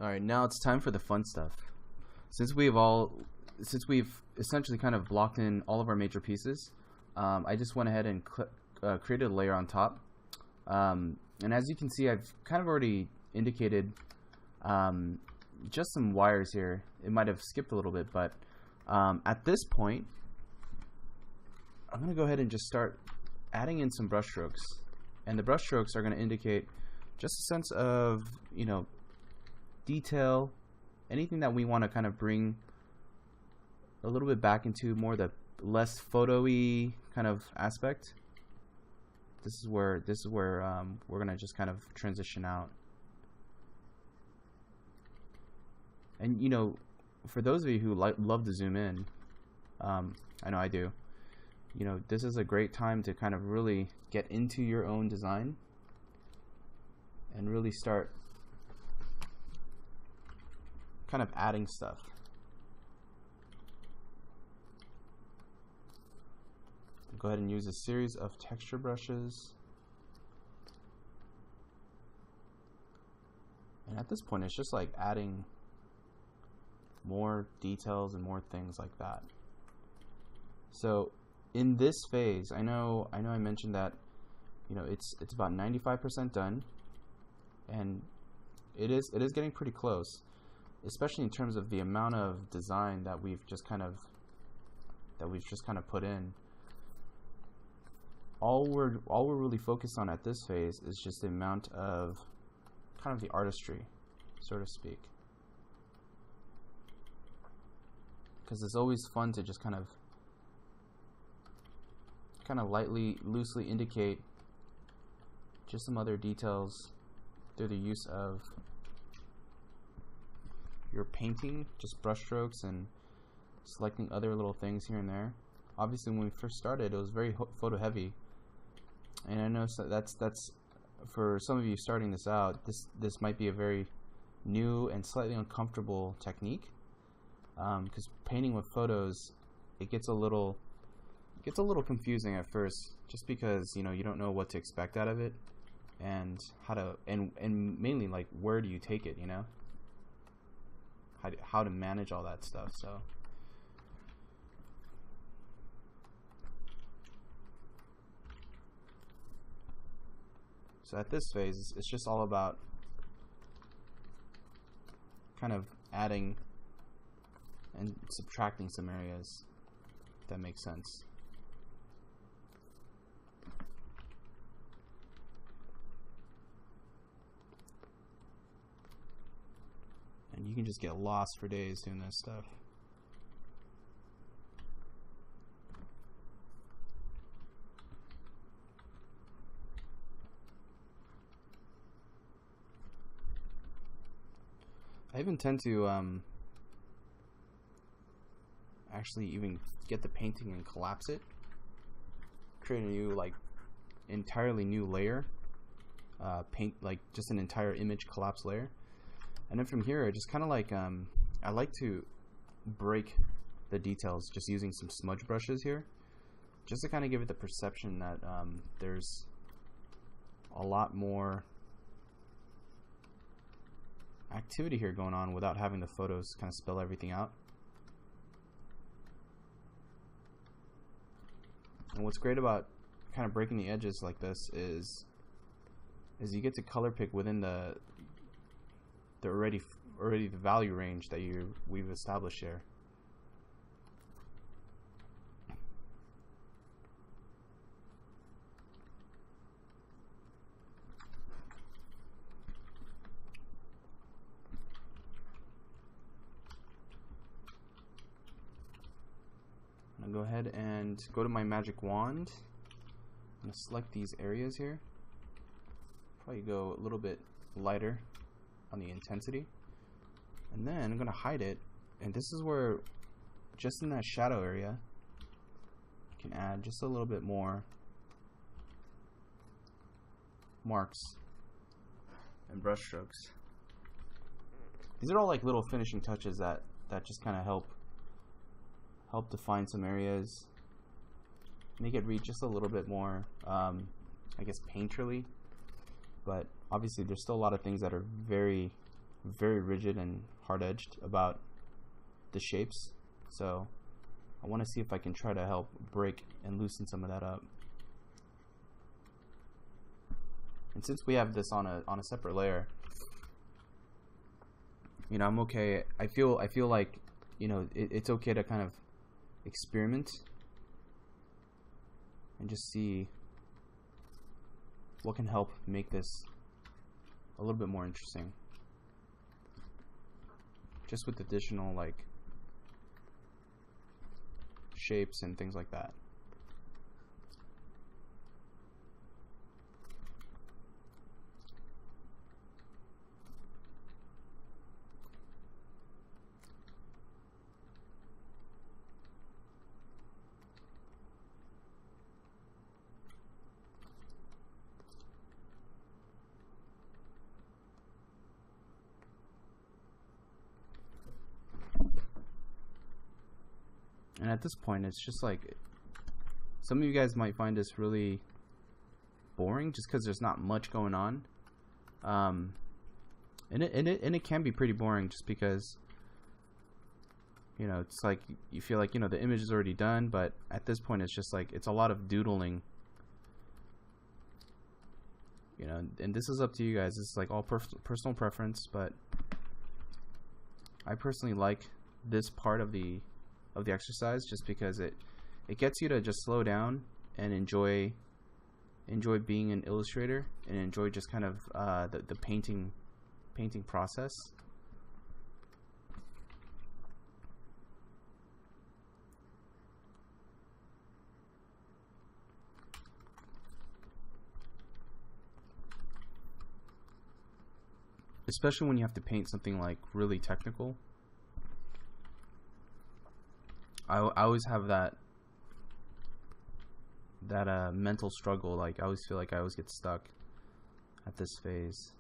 All right, now it's time for the fun stuff. Since we've essentially kind of blocked in all of our major pieces, I just went ahead and created a layer on top. And as you can see, I've kind of already indicated just some wires here. It might have skipped a little bit, but at this point, I'm going to go ahead and just start adding in some brush strokes. And the brush strokes are going to indicate just a sense of, detail, anything that we want to kind of bring a little bit back into more the less photo-y kind of aspect. This is where we're gonna just kind of transition out. And for those of you who love to zoom in, I know I do. This is a great time to kind of really get into your own design and really start kind of adding stuff. Go ahead and use a series of texture brushes. And at this point, it's just like adding more details and more things like that. So in this phase, I know I mentioned that it's about 95% done, and it is getting pretty close, especially in terms of the amount of design that we've just kind of put in. All we're really focused on at this phase is just the amount of kind of the artistry, so to speak. Because it's always fun to just kind of loosely indicate just some other details through the use of your painting, just brush strokes and selecting other little things here and there. Obviously, when we first started, it was very photo heavy, and I know that's for some of you starting this out. This might be a very new and slightly uncomfortable technique, because painting with photos, it gets a little confusing at first, just because you don't know what to expect out of it, and how to and mainly like where do you take it, how to manage all that stuff. So at this phase, it's just all about kind of adding and subtracting some areas, if that makes sense. And you can just get lost for days doing this stuff. I even tend to actually even get the painting and collapse it, create a new entirely new layer, paint just an entire image collapse layer, and then from here I just kind of I like to break the details just using some smudge brushes here, just to kind of give it the perception that there's a lot more activity here going on without having the photos kind of spell everything out. And what's great about kind of breaking the edges like this is you get to color pick within the already the value range that we've established here. Go ahead and go to my magic wand. I'm going to select these areas here. Probably go a little bit lighter on the intensity. And then I'm going to hide it. And this is where, just in that shadow area, I can add just a little bit more marks and brush strokes. These are all like little finishing touches that just kind of help define some areas, make it read just a little bit more, I guess, painterly. But obviously, there's still a lot of things that are very very rigid and hard-edged about the shapes. So I want to see if I can try to help break and loosen some of that up. And since we have this on a separate layer, you know, I'm okay. I feel like, you know, it's okay to kind of experiment and just see what can help make this a little bit more interesting. Just with additional like shapes and things like that. And at this point, it's just like, some of you guys might find this really boring just because there's not much going on. And it can be pretty boring just because, you know, it's like you feel like, you know, the image is already done, but at this point it's just like, it's a lot of doodling. You know, and this is up to you guys. This is like all personal preference, but I personally like this part of the exercise just because it gets you to just slow down and enjoy being an illustrator and enjoy just kind of the painting process. Especially when you have to paint something like really technical. I always have that mental struggle. Like, I always feel like I always get stuck at this phase.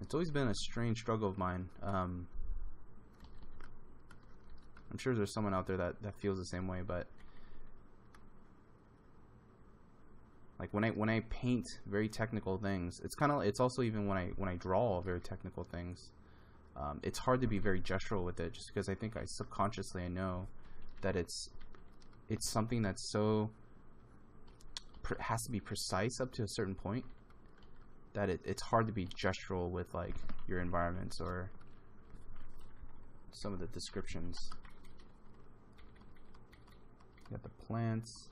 It's always been a strange struggle of mine. I'm sure there's someone out there that feels the same way, but like when I paint very technical things, it's also even when I draw very technical things, it's hard to be very gestural with it, just because I think subconsciously I know that it's something that's so has to be precise up to a certain point that it's hard to be gestural with like your environments or some of the descriptions. You got the plants.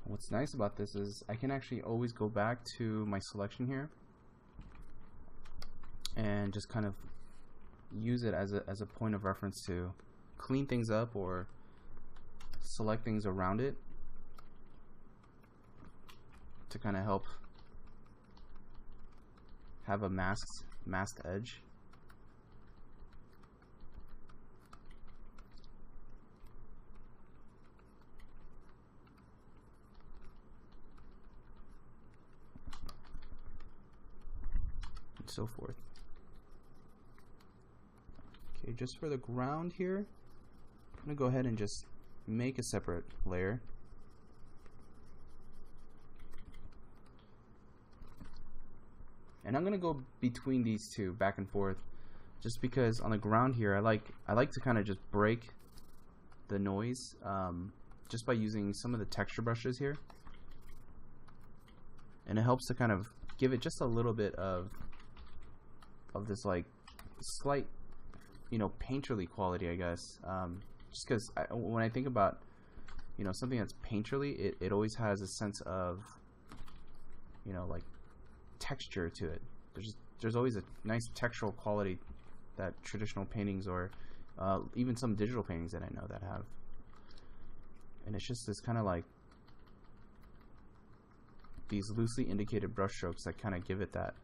What's nice about this is I can actually always go back to my selection here and just kind of use it as a point of reference to clean things up or select things around it to kind of help have a masked edge. So forth. Okay, just for the ground here, I'm gonna go ahead and just make a separate layer. And I'm gonna go between these two back and forth, just because on the ground here I like to kind of just break the noise just by using some of the texture brushes here, and it helps to kind of give it just a little bit of this like slight, you know, painterly quality, I guess. Just because when I think about, you know, something that's painterly, it always has a sense of, you know, like texture to it. There's always a nice textural quality that traditional paintings or even some digital paintings that I know that have. And it's just this kind of like these loosely indicated brush strokes that kind of give it that.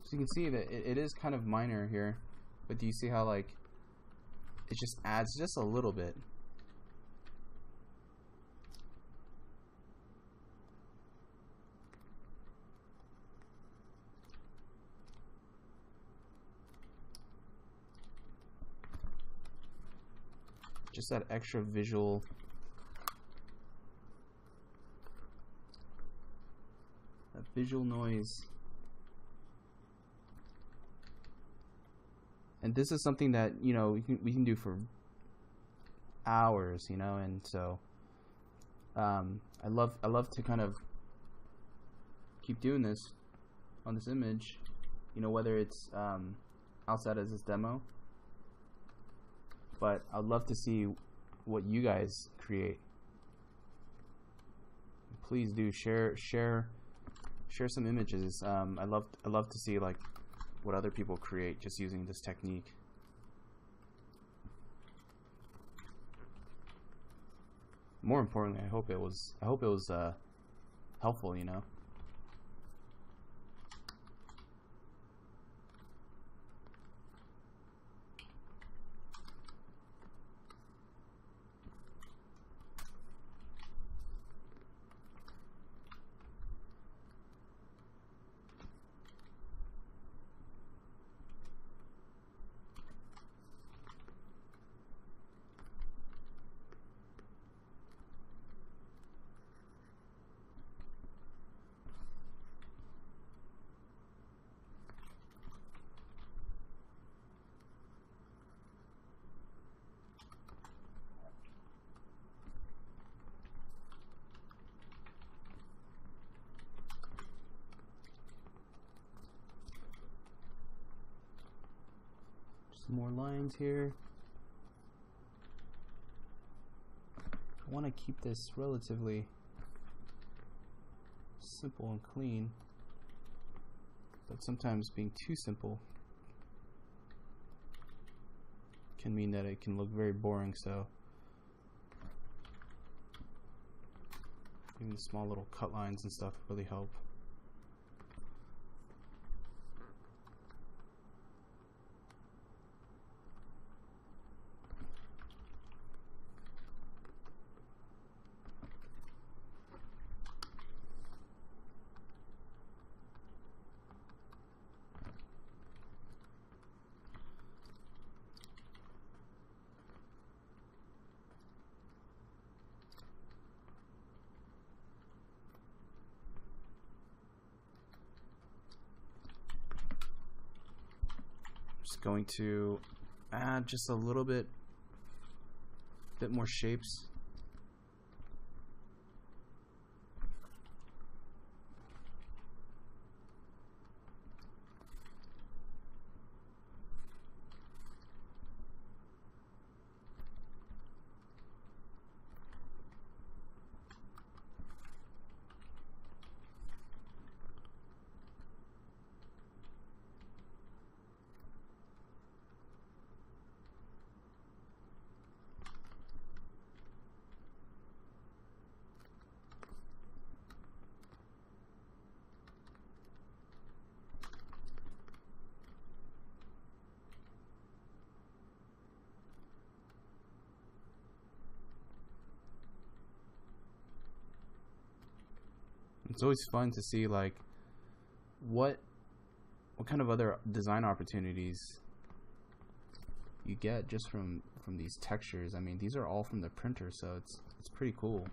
So you can see that it is kind of minor here, but do you see how like it just adds just a little bit? Just that extra visual. That visual noise. And this is something that, you know, we can do for hours, you know, and so I love to kind of keep doing this on this image, you know, whether it's outside as this demo, but I'd love to see what you guys create. Please do share some images. I love to see like what other people create just using this technique. More importantly, I hope it was helpful, you know. More lines here. I want to keep this relatively simple and clean, but sometimes being too simple can mean that it can look very boring, so even small little cut lines and stuff really help. Going to add just a little bit more shapes. it's always fun to see like what kind of other design opportunities you get just from these textures. I mean, these are all from the printer, so it's pretty cool.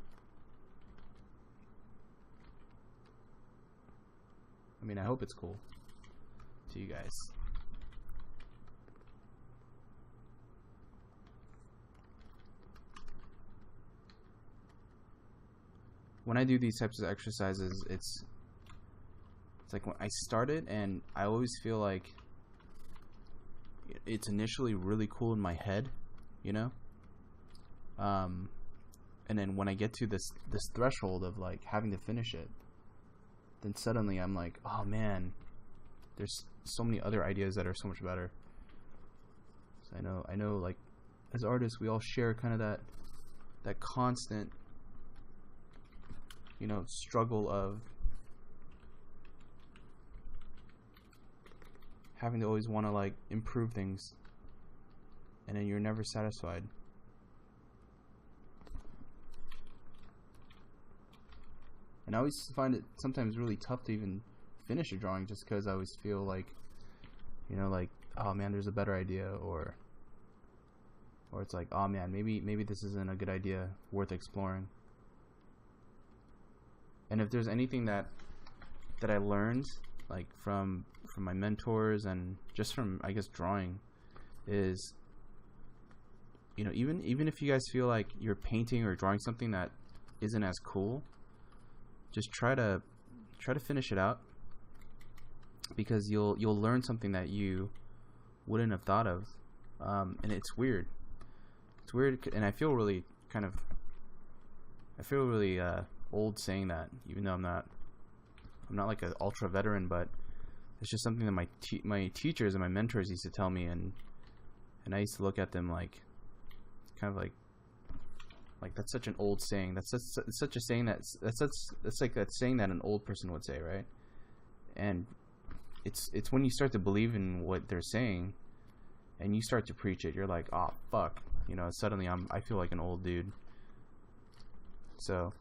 I mean, I hope it's cool to you guys. When I do these types of exercises, it's like when I start it, and I always feel like it's initially really cool in my head, you know, and then when I get to this threshold of like having to finish it, then suddenly I'm like, oh man, there's so many other ideas that are so much better. So I know like as artists we all share kind of that constant, you know, struggle of having to always want to like improve things, and then you're never satisfied. And I always find it sometimes really tough to even finish a drawing, just because I always feel like, you know, like, oh man, there's a better idea, or it's like, oh man, maybe this isn't a good idea worth exploring. And if there's anything that I learned like from my mentors and just from, I guess, drawing, is, you know, even if you guys feel like you're painting or drawing something that isn't as cool, just try to finish it out, because you'll learn something that you wouldn't have thought of. And it's weird, and I feel really old saying that, even though I'm not like an ultra veteran, but it's just something that my teachers and my mentors used to tell me, and I used to look at them like kind of like that's such an old saying. That's such a saying that's like that saying that an old person would say, right? And it's when you start to believe in what they're saying and you start to preach it, you're like, oh fuck, you know, suddenly I feel like an old dude. So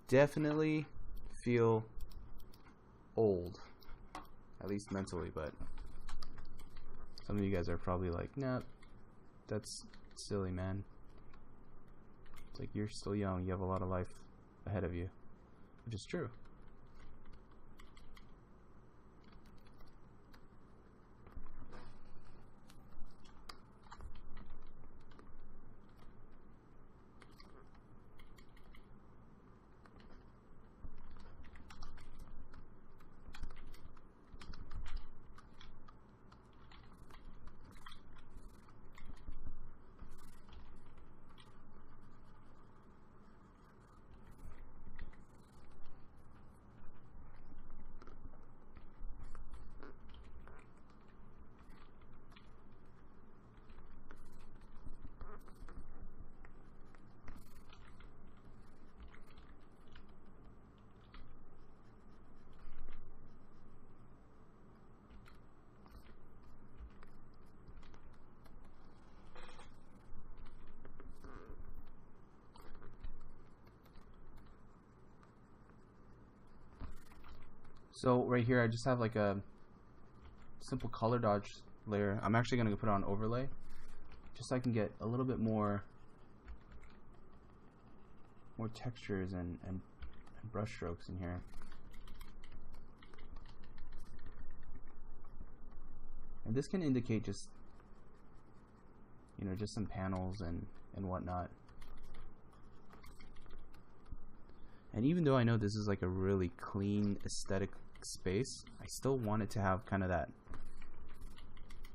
definitely feel old, at least mentally, but some of you guys are probably like, nah, that's silly, man. It's like, you're still young, you have a lot of life ahead of you, which is true. So right here I just have like a simple color dodge layer. I'm actually going to put on overlay just so I can get a little bit more textures and brush strokes in here. And this can indicate just, you know, just some panels and whatnot. And even though I know this is like a really clean aesthetic space, I still want it to have kind of that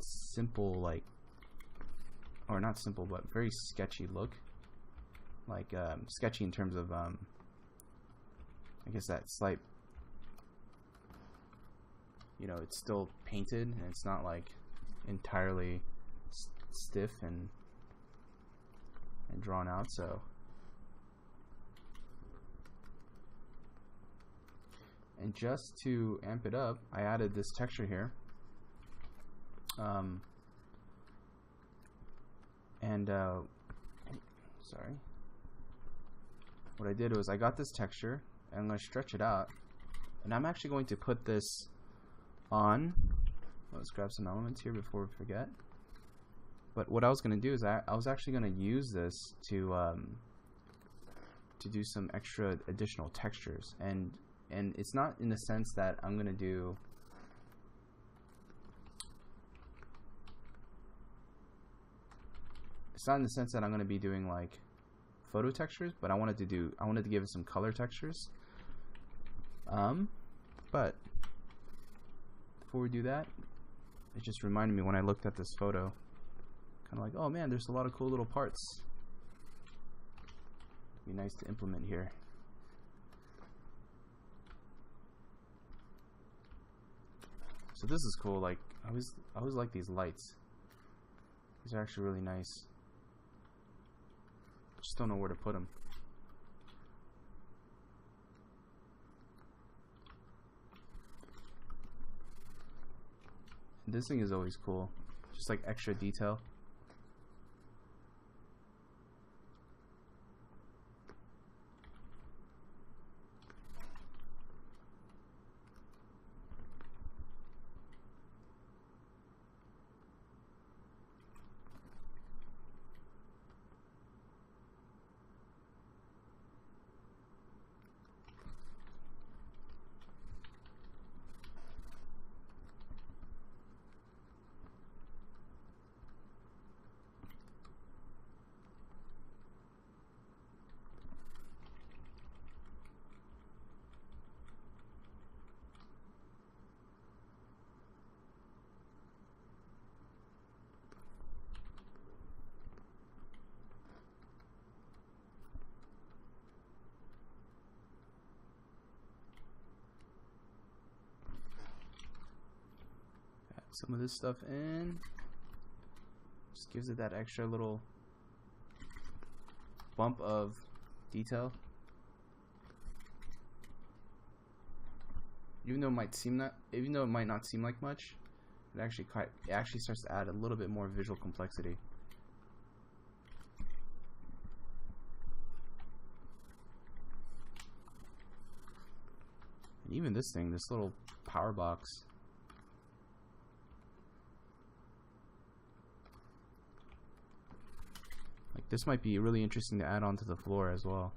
simple, like, or not simple, but very sketchy look. Like sketchy in terms of I guess that slight, you know, it's still painted and it's not like entirely stiff and drawn out. So and just to amp it up, I added this texture here. Sorry. what I did was I got this texture and I'm going to stretch it out, and I'm actually going to put this on. Let's grab some elements here before we forget. But what I was going to do is I was actually going to use this to do some extra additional textures, and it's not in the sense that I'm going to do be doing like photo textures, but I wanted to give it some color textures. But before we do that, it just reminded me when I looked at this photo, kind of like, oh man, there's a lot of cool little parts. It'd be nice to implement here. So this is cool. Like I always like these lights. These are actually really nice. Just don't know where to put them. This thing is always cool. Just like extra detail. Some of this stuff in, just gives it that extra little bump of detail. Even though it might not seem like much, it actually starts to add a little bit more visual complexity. And even this thing, this little power box. This might be really interesting to add onto the floor as well.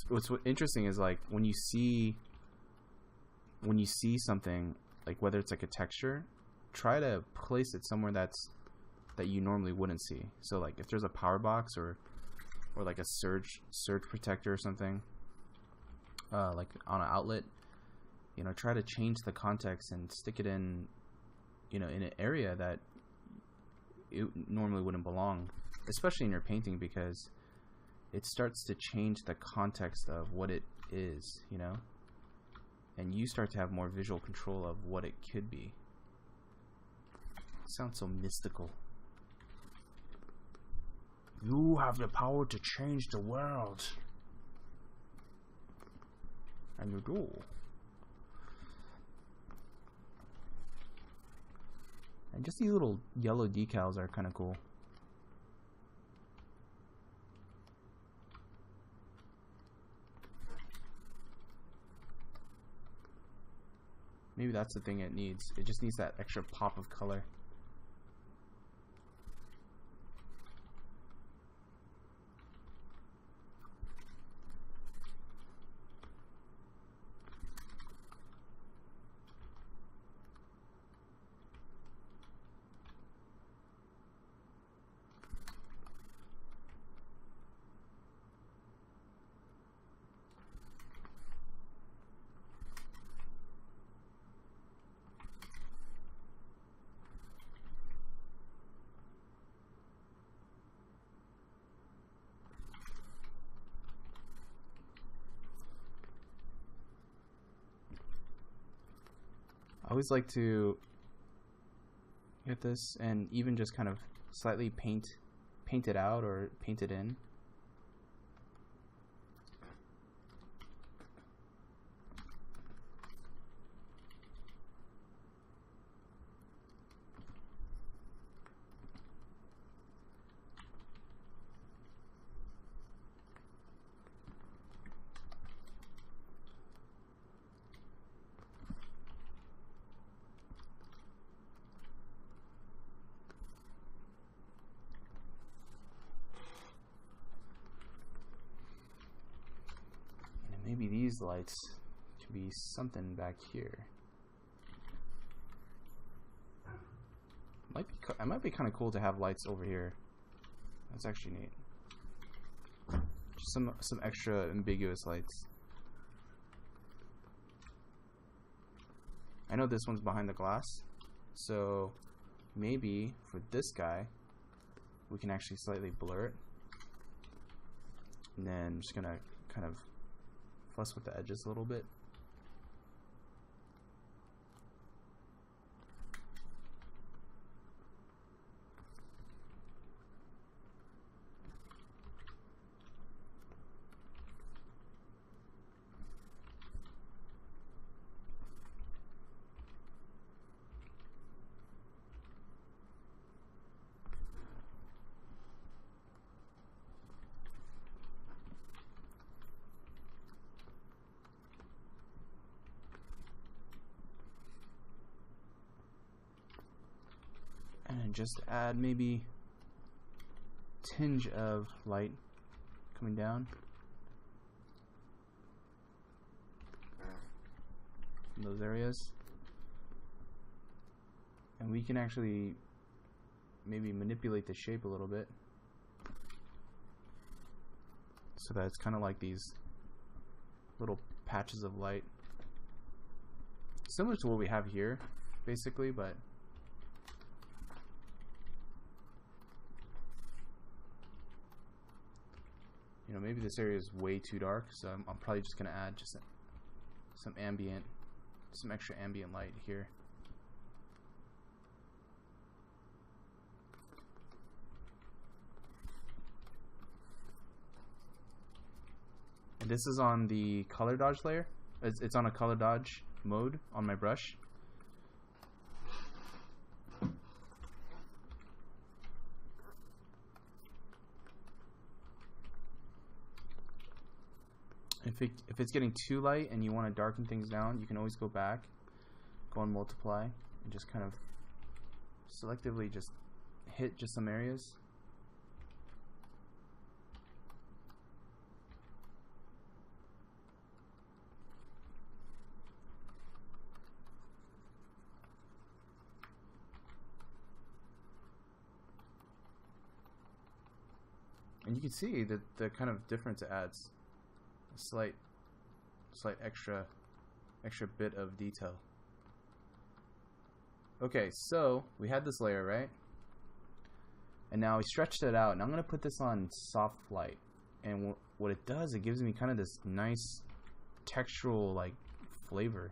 What's interesting is like when you see something, like whether it's like a texture, try to place it somewhere that you normally wouldn't see. So like if there's a power box or like a surge protector or something, like on an outlet, you know, try to change the context and stick it in, you know, in an area that it normally wouldn't belong, especially in your painting, because it starts to change the context of what it is, you know, and you start to have more visual control of what it could be. It sounds so mystical. You have the power to change the world, and you do. And just these little yellow decals are kind of cool. Maybe that's the thing it needs. It just needs that extra pop of color. I always like to get this and even just kind of slightly paint it out or paint it in. these lights to be something back here. It might be kind of cool to have lights over here. That's actually neat. Just some extra ambiguous lights. I know this one's behind the glass, so maybe for this guy we can actually slightly blur it. And then I'm just gonna kind of fuss with the edges a little bit. And just add maybe a tinge of light coming down in those areas. And we can actually maybe manipulate the shape a little bit so that it's kind of like these little patches of light, similar to what we have here basically, but you know, maybe this area is way too dark, so I'm probably just gonna add just some extra ambient light here. And this is on the color dodge layer. It's on a color dodge mode on my brush. If it's getting too light and you want to darken things down, you can always go back, go on multiply, and just kind of selectively just hit just some areas. And you can see that the kind of difference it adds. A slight extra bit of detail. Okay, so we had this layer, right? And now we stretched it out, and I'm gonna put this on soft light. And what it does, it gives me kind of this nice textural like flavor.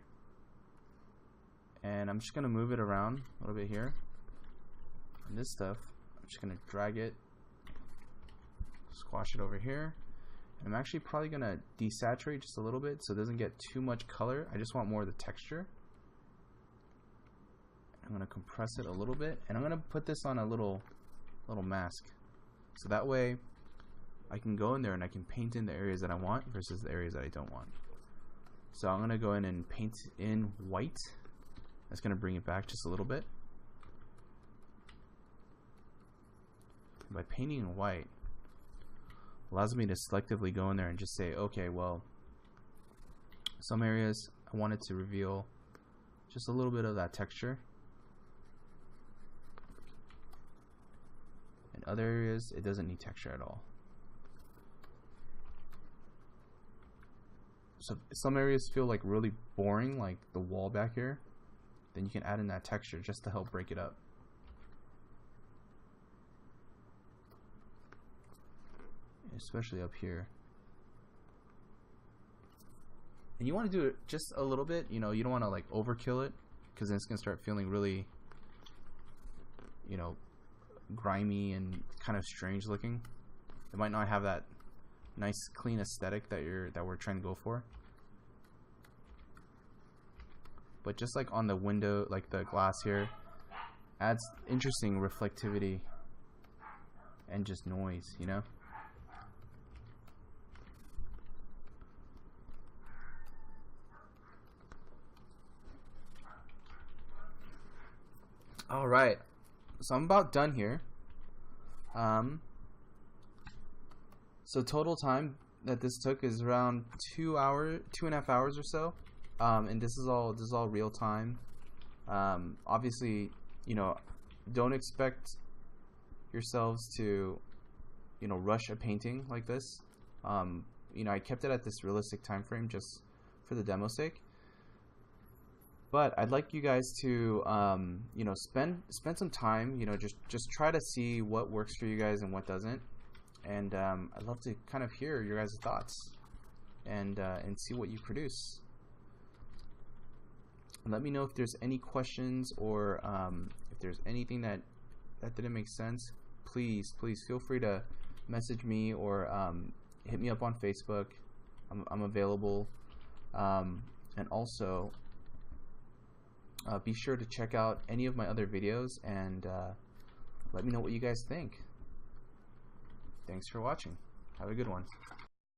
And I'm just gonna move it around a little bit here. And this stuff, I'm just gonna drag it, squash it over here. I'm actually probably going to desaturate just a little bit so it doesn't get too much color. I just want more of the texture. I'm going to compress it a little bit, and I'm going to put this on a little mask. So that way I can go in there and I can paint in the areas that I want versus the areas that I don't want. So I'm going to go in and paint in white. That's going to bring it back just a little bit. And by painting in white, allows me to selectively go in there and just say, okay, well, some areas I wanted to reveal just a little bit of that texture. In other areas, it doesn't need texture at all. So if some areas feel like really boring, like the wall back here, then you can add in that texture just to help break it up. Especially up here. And you want to do it just a little bit, you know, you don't want to like overkill it, because then it's going to start feeling really, you know, grimy and kind of strange looking. It might not have that nice clean aesthetic that we're trying to go for. But just like on the window, like the glass here, adds interesting reflectivity and just noise, you know. All right, so I'm about done here. So total time that this took is around 2.5 hours or so, and this is all real time. Obviously, you know, don't expect yourselves to, you know, rush a painting like this. You know, I kept it at this realistic time frame just for the demo's sake. But I'd like you guys to, you know, spend some time. You know, just try to see what works for you guys and what doesn't. And I'd love to kind of hear your guys' thoughts and see what you produce. And let me know if there's any questions or if there's anything that didn't make sense. Please feel free to message me or hit me up on Facebook. I'm available. And also be sure to check out any of my other videos and let me know what you guys think. Thanks for watching. Have a good one.